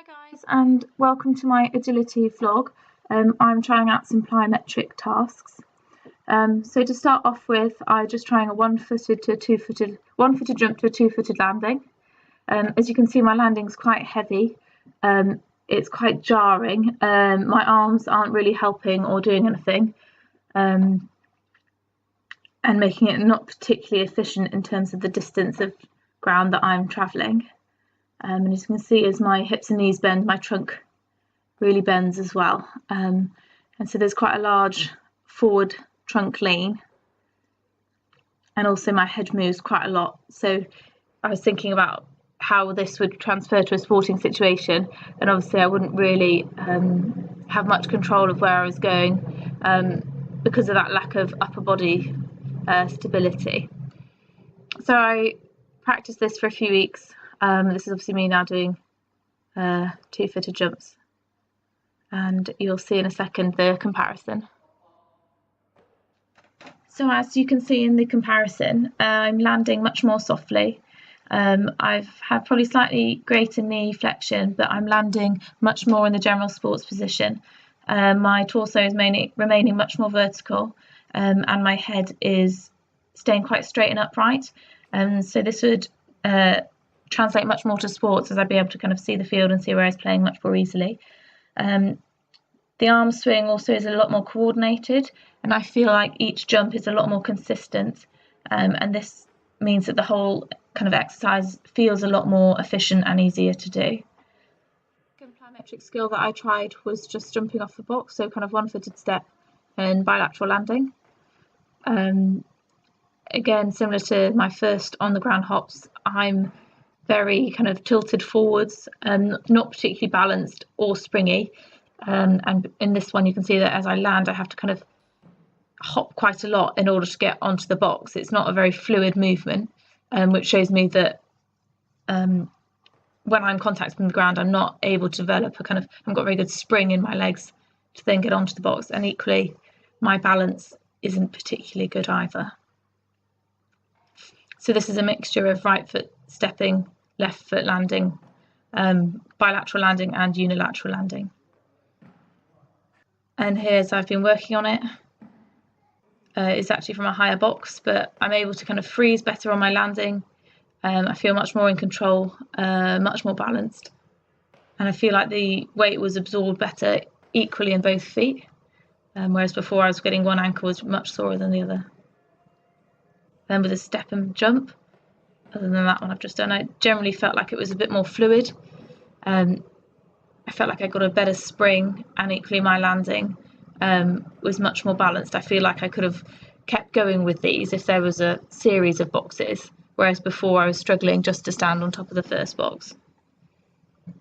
Hi guys, and welcome to my agility vlog. I'm trying out some plyometric tasks. So to start off with, I'm just trying a one-footed jump to a two-footed landing. As you can see, my landing's quite heavy. It's quite jarring. My arms aren't really helping or doing anything, and making it not particularly efficient in terms of the distance of ground that I'm travelling. And as you can see, as my hips and knees bend, my trunk really bends as well. And so there's quite a large forward trunk lean, and also my head moves quite a lot. So I was thinking about how this would transfer to a sporting situation, and obviously I wouldn't really have much control of where I was going because of that lack of upper body stability. So I practiced this for a few weeks. This is obviously me now doing two-footed jumps, and you'll see in a second the comparison. So as you can see in the comparison, I'm landing much more softly. I've had probably slightly greater knee flexion, but I'm landing much more in the general sports position. My torso is remaining much more vertical, and my head is staying quite straight and upright. So this would translate much more to sports, as I'd be able to kind of see the field and see where I was playing much more easily. The arm swing also is a lot more coordinated, and I feel like each jump is a lot more consistent, and this means that the whole kind of exercise feels a lot more efficient and easier to do. The second plyometric skill that I tried was just jumping off the box, so kind of one-footed step and bilateral landing. Again, similar to my first on-the-ground hops, I'm very kind of tilted forwards and not particularly balanced or springy. And in this one, you can see that as I land, I have to kind of hop quite a lot in order to get onto the box. It's not a very fluid movement, which shows me that when I'm contacting the ground, I'm not able to develop I haven't got very good spring in my legs to then get onto the box. And equally, my balance isn't particularly good either. So this is a mixture of right foot stepping, left foot landing, bilateral landing and unilateral landing. And here's I've been working on it. It's actually from a higher box, but I'm able to kind of freeze better on my landing. I feel much more in control, much more balanced. And I feel like the weight was absorbed better equally in both feet, whereas before I was getting one ankle was much sorer than the other. Then with a step and jump, other than that one I've just done, I generally felt like it was a bit more fluid. I felt like I got a better spring, and equally my landing was much more balanced. I feel like I could have kept going with these if there was a series of boxes, whereas before I was struggling just to stand on top of the first box. In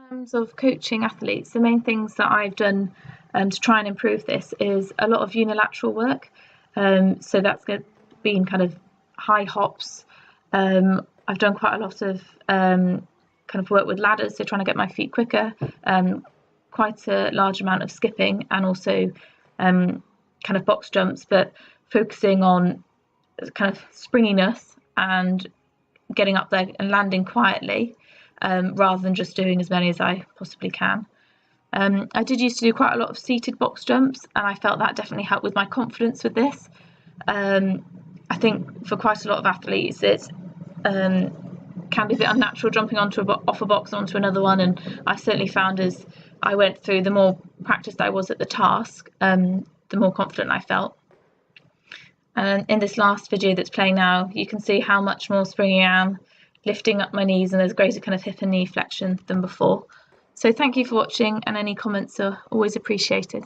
terms of coaching athletes, the main things that I've done to try and improve this is a lot of unilateral work. So that's been kind of high hops. I've done quite a lot of kind of work with ladders, so trying to get my feet quicker, quite a large amount of skipping, and also kind of box jumps, but focusing on kind of springiness and getting up there and landing quietly, rather than just doing as many as I possibly can. I did used to do quite a lot of seated box jumps, and I felt that definitely helped with my confidence with this. I think for quite a lot of athletes it can be a bit unnatural jumping off a box onto another one, and I certainly found as I went through, the more practiced I was at the task, the more confident I felt. And in this last video that's playing now, you can see how much more springy I am, lifting up my knees, and there's greater kind of hip and knee flexion than before. So thank you for watching, and any comments are always appreciated.